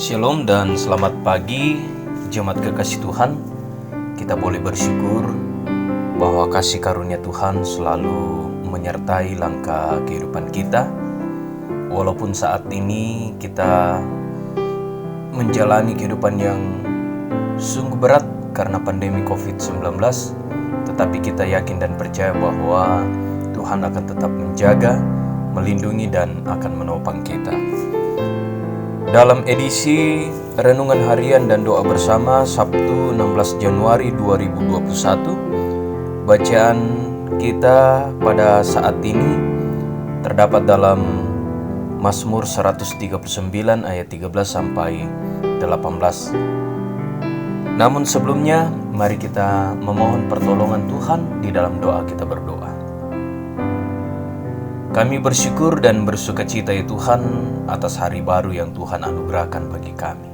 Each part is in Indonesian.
Shalom dan selamat pagi jemaat kekasih Tuhan. Kita boleh bersyukur bahwa kasih karunia Tuhan selalu menyertai langkah kehidupan kita. Walaupun saat ini kita menjalani kehidupan yang sungguh berat karena pandemi COVID-19, tetapi kita yakin dan percaya bahwa Tuhan akan tetap menjaga, melindungi, dan akan menopang kita. Dalam edisi Renungan Harian dan Doa Bersama Sabtu 16 Januari 2021, bacaan kita pada saat ini terdapat dalam Mazmur 139 ayat 13 sampai 18. Namun sebelumnya, mari kita memohon pertolongan Tuhan di dalam doa kita berdoa. Kami bersyukur dan bersukacita ya Tuhan atas hari baru yang Tuhan anugerahkan bagi kami.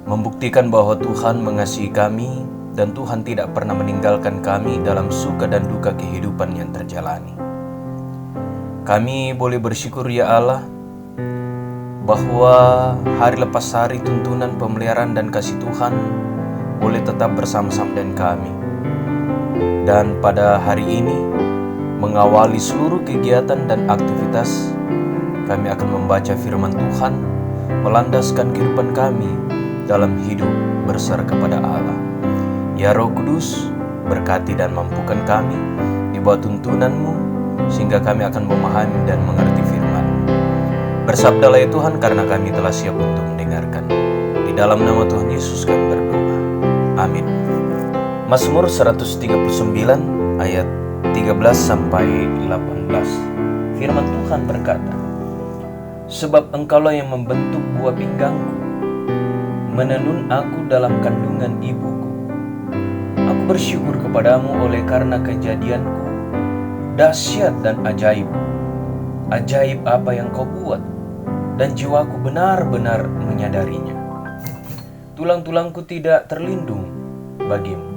Membuktikan bahwa Tuhan mengasihi kami dan Tuhan tidak pernah meninggalkan kami dalam suka dan duka kehidupan yang terjalani. Kami boleh bersyukur ya Allah bahwa hari lepas hari tuntunan pemeliharaan dan kasih Tuhan boleh tetap bersama-sama dengan kami. Dan pada hari ini, mengawali seluruh kegiatan dan aktivitas, kami akan membaca firman Tuhan, melandaskan kehidupan kami dalam hidup berserah kepada Allah. Ya Roh Kudus, berkati dan mampukan kami di bawah tuntunan-Mu, sehingga kami akan memahami dan mengerti firman. Bersabdalah ya Tuhan, karena kami telah siap untuk mendengarkan. Di dalam nama Tuhan Yesus kami berdoa. Amin. Mazmur 139 ayat 13 sampai 18. Firman Tuhan berkata, "Sebab Engkaulah yang membentuk buah pinggangku, menenun aku dalam kandungan ibuku. Aku bersyukur kepadamu oleh karena kejadianku dahsyat dan ajaib. Ajaib apa yang Kau buat, dan jiwaku benar-benar menyadarinya. Tulang-tulangku tidak terlindung bagimu.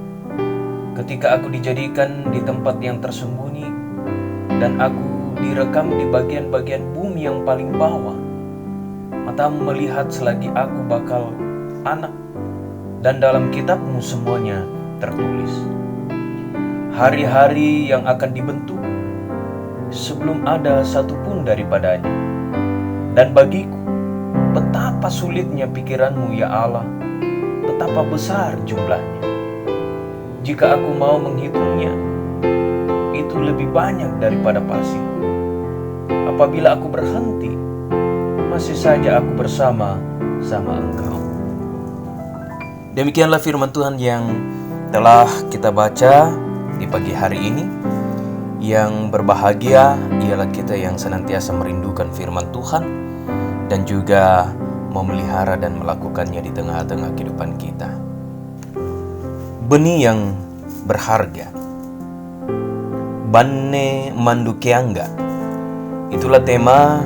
Ketika aku dijadikan di tempat yang tersembunyi, dan aku direkam di bagian-bagian bumi yang paling bawah, matamu melihat selagi aku bakal anak, dan dalam kitab-Mu semuanya tertulis. Hari-hari yang akan dibentuk, sebelum ada satu pun daripadanya. Dan bagiku, betapa sulitnya pikiran-Mu ya Allah, betapa besar jumlahnya. Jika aku mau menghitungnya, itu lebih banyak daripada pasir. Apabila aku berhenti, masih saja aku bersama-sama Engkau." Demikianlah firman Tuhan yang telah kita baca di pagi hari ini. Yang berbahagia ialah kita yang senantiasa merindukan firman Tuhan dan juga memelihara dan melakukannya di tengah-tengah kehidupan kita. Benih yang berharga, Banne Mandukeangga. Itulah tema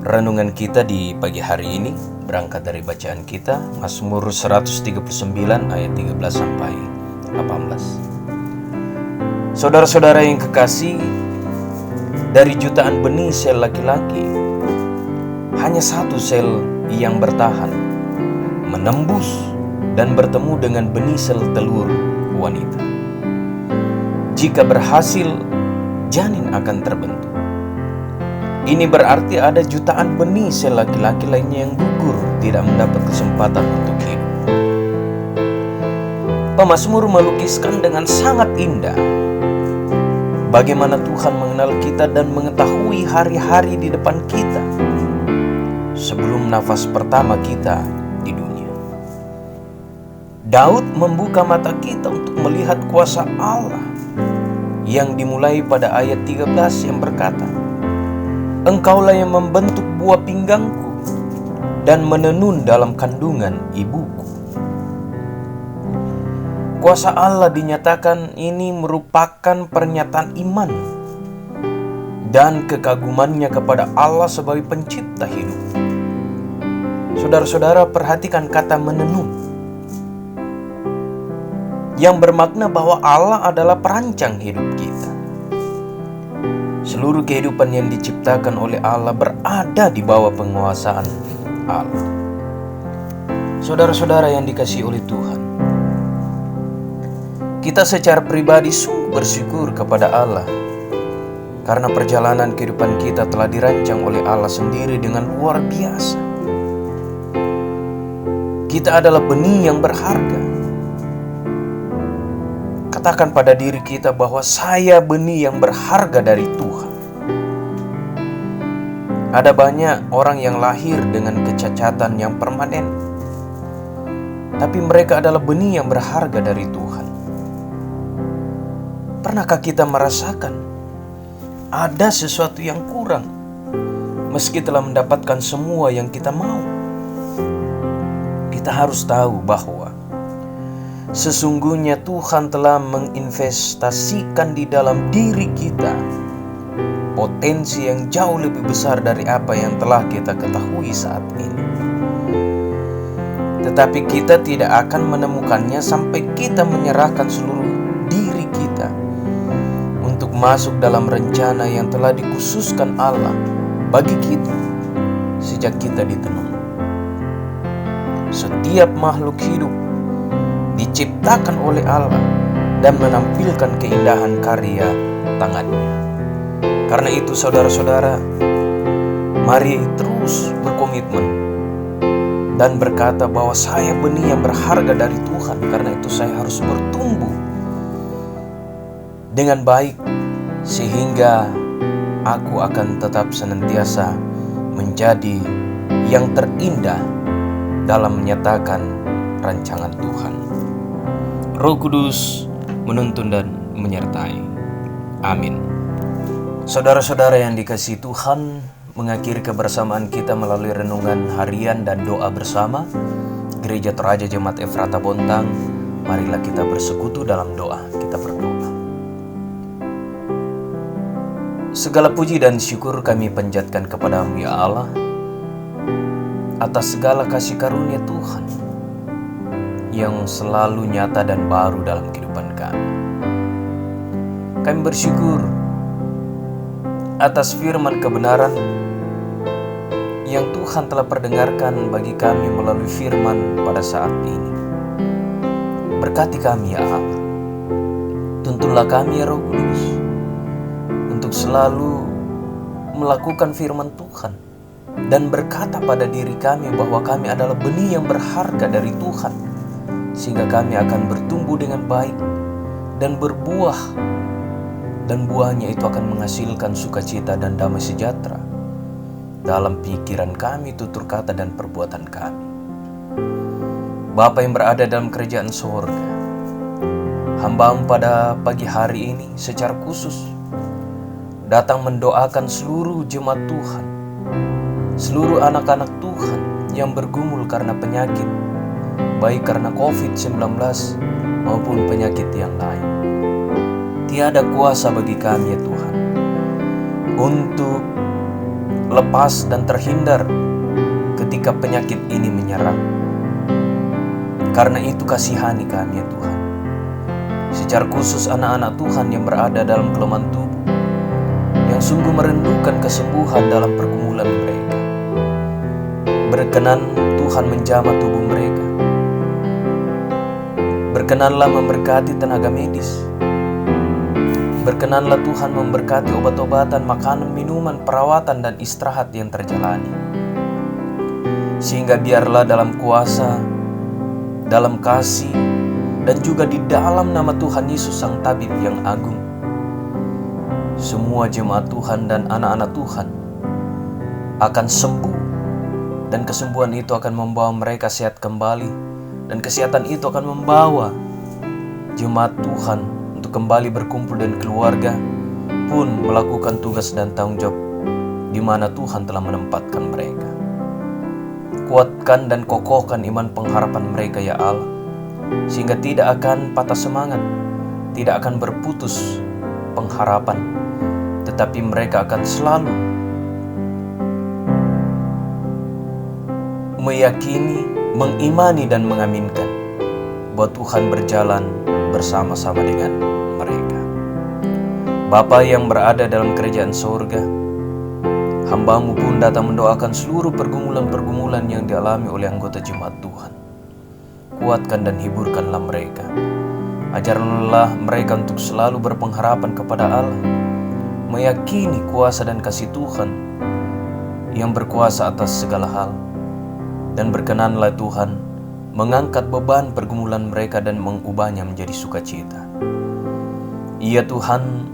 renungan kita di pagi hari ini, berangkat dari bacaan kita Mazmur 139 ayat 13 sampai 18. Saudara-saudara yang kekasih, dari jutaan benih sel laki-laki, hanya satu sel yang bertahan, menembus dan bertemu dengan benih sel telur wanita. Jika berhasil, janin akan terbentuk. Ini berarti ada jutaan benih sel laki-laki lainnya yang gugur, tidak mendapat kesempatan untuk hidup. Pemazmur melukiskan dengan sangat indah bagaimana Tuhan mengenal kita dan mengetahui hari-hari di depan kita sebelum nafas pertama kita di dunia. Daud membuka mata kita untuk melihat kuasa Allah yang dimulai pada ayat 13 yang berkata, "Engkaulah yang membentuk buah pinggangku dan menenun dalam kandungan ibuku." Kuasa Allah dinyatakan ini merupakan pernyataan iman dan kekagumannya kepada Allah sebagai pencipta hidup. Saudara-saudara, perhatikan kata menenun, yang bermakna bahwa Allah adalah perancang hidup kita. Seluruh kehidupan yang diciptakan oleh Allah berada di bawah penguasaan Allah. Saudara-saudara yang dikasihi oleh Tuhan, kita secara pribadi sungguh bersyukur kepada Allah karena perjalanan kehidupan kita telah dirancang oleh Allah sendiri dengan luar biasa. Kita adalah benih yang berharga. Katakan pada diri kita bahwa saya benih yang berharga dari Tuhan. Ada banyak orang yang lahir dengan kecacatan yang permanen, tapi mereka adalah benih yang berharga dari Tuhan. Pernahkah kita merasakan ada sesuatu yang kurang meski telah mendapatkan semua yang kita mau? Kita harus tahu bahwa sesungguhnya Tuhan telah menginvestasikan di dalam diri kita potensi yang jauh lebih besar dari apa yang telah kita ketahui saat ini. Tetapi kita tidak akan menemukannya sampai kita menyerahkan seluruh diri kita untuk masuk dalam rencana yang telah dikhususkan Allah bagi kita sejak kita ditenun. Setiap makhluk hidup diciptakan oleh Allah dan menampilkan keindahan karya tangannya. Karena itu saudara-saudara, mari terus berkomitmen dan berkata bahwa saya benih yang berharga dari Tuhan. Karena itu saya harus bertumbuh dengan baik sehingga aku akan tetap senantiasa menjadi yang terindah dalam menyatakan rancangan Tuhan. Roh Kudus menuntun dan menyertai. Amin. Saudara-saudara yang dikasihi Tuhan, mengakhiri kebersamaan kita melalui renungan harian dan doa bersama Gereja Toraja Jemaat Efrata Bontang. Marilah kita bersekutu dalam doa. Kita berdoa. Segala puji dan syukur kami panjatkan kepadamu ya Allah, atas segala kasih karunia Tuhan yang selalu nyata dan baru dalam kehidupan kami. Kami bersyukur atas firman kebenaran yang Tuhan telah perdengarkan bagi kami melalui firman pada saat ini. Berkati kami ya Allah. Tuntunlah kami ya Roh Kudus untuk selalu melakukan firman Tuhan dan berkata pada diri kami bahwa kami adalah benih yang berharga dari Tuhan, sehingga kami akan bertumbuh dengan baik dan berbuah, dan buahnya itu akan menghasilkan sukacita dan damai sejahtera dalam pikiran kami, tutur kata, dan perbuatan kami. Bapa yang berada dalam kerajaan sorga, hamba-Mu pada pagi hari ini secara khusus datang mendoakan seluruh jemaat Tuhan, seluruh anak-anak Tuhan yang bergumul karena penyakit, baik karena COVID-19 maupun penyakit yang lain. Tiada kuasa bagi kami ya Tuhan untuk lepas dan terhindar ketika penyakit ini menyerang. Karena itu kasihani kami ya Tuhan, secara khusus anak-anak Tuhan yang berada dalam kelemahan tubuh, yang sungguh merindukan kesembuhan dalam pergumulan mereka. Berkenan Tuhan menjamah tubuh mereka. Berkenanlah memberkati tenaga medis. Berkenanlah Tuhan memberkati obat-obatan, makanan, minuman, perawatan, dan istirahat yang terjalani. Sehingga biarlah dalam kuasa, dalam kasih, dan juga di dalam nama Tuhan Yesus Sang Tabib yang agung, semua jemaat Tuhan dan anak-anak Tuhan akan sembuh, dan kesembuhan itu akan membawa mereka sehat kembali, dan kesehatan itu akan membawa jemaat Tuhan untuk kembali berkumpul dan keluarga pun melakukan tugas dan tanggung jawab di mana Tuhan telah menempatkan mereka. Kuatkan dan kokohkan iman pengharapan mereka ya Allah, sehingga tidak akan patah semangat, tidak akan berputus pengharapan, tetapi mereka akan selalu meyakini, mengimani, dan mengaminkan bahwa Tuhan berjalan bersama-sama dengan mereka. Bapa yang berada dalam kerajaan sorga, Hamba-Mu pun datang mendoakan seluruh pergumulan-pergumulan yang dialami oleh anggota jemaat Tuhan. Kuatkan dan hiburkanlah mereka. Ajarkanlah mereka untuk selalu berpengharapan kepada Allah, meyakini kuasa dan kasih Tuhan yang berkuasa atas segala hal. Dan berkenanlah Tuhan mengangkat beban pergumulan mereka dan mengubahnya menjadi sukacita. Ya Tuhan,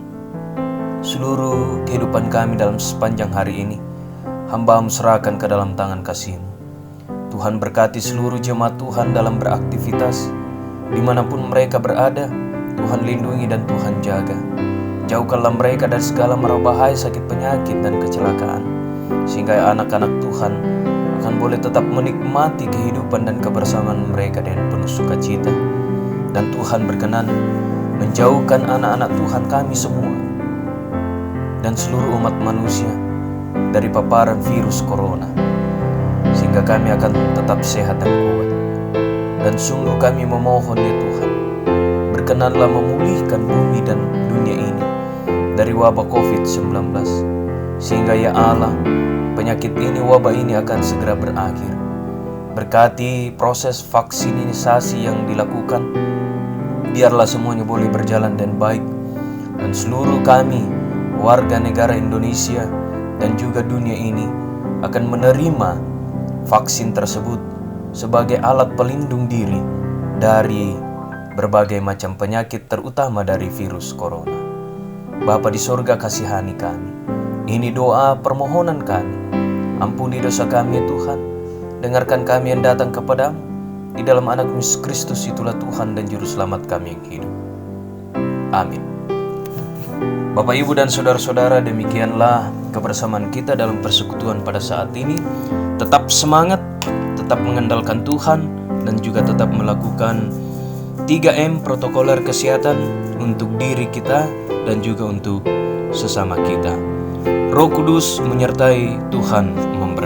seluruh kehidupan kami dalam sepanjang hari ini, hamba-Mu serahkan ke dalam tangan kasih-Mu. Tuhan berkati seluruh jemaat Tuhan dalam beraktivitas, dimanapun mereka berada. Tuhan lindungi dan Tuhan jaga. Jauhkanlah mereka dari segala mara bahaya, sakit, penyakit, dan kecelakaan, sehingga anak-anak Tuhan akan boleh tetap menikmati kehidupan dan kebersamaan mereka dengan penuh sukacita. Dan Tuhan berkenan menjauhkan anak-anak Tuhan kami semua dan seluruh umat manusia dari paparan virus corona, sehingga kami akan tetap sehat dan kuat. Dan sungguh kami memohon ya Tuhan, berkenanlah memulihkan bumi dan dunia ini dari wabah COVID-19, sehingga ya Allah, penyakit ini, wabah ini akan segera berakhir. Berkati proses vaksinisasi yang dilakukan, biarlah semuanya boleh berjalan dan baik. Dan seluruh kami, warga negara Indonesia dan juga dunia ini, akan menerima vaksin tersebut sebagai alat pelindung diri dari berbagai macam penyakit, terutama dari virus corona. Bapa di sorga, kasihani kami. Ini doa permohonan kami. Ampuni dosa kami ya Tuhan. Dengarkan kami yang datang kepada-Mu. Di dalam anak Yesus Kristus, itulah Tuhan dan Juru Selamat kami yang hidup. Amin. Bapak, Ibu, dan saudara-saudara, demikianlah kebersamaan kita dalam persekutuan pada saat ini. Tetap semangat, tetap mengandalkan Tuhan, dan juga tetap melakukan 3M protokoler kesehatan untuk diri kita dan juga untuk sesama kita. Roh Kudus menyertai, Tuhan memberkati.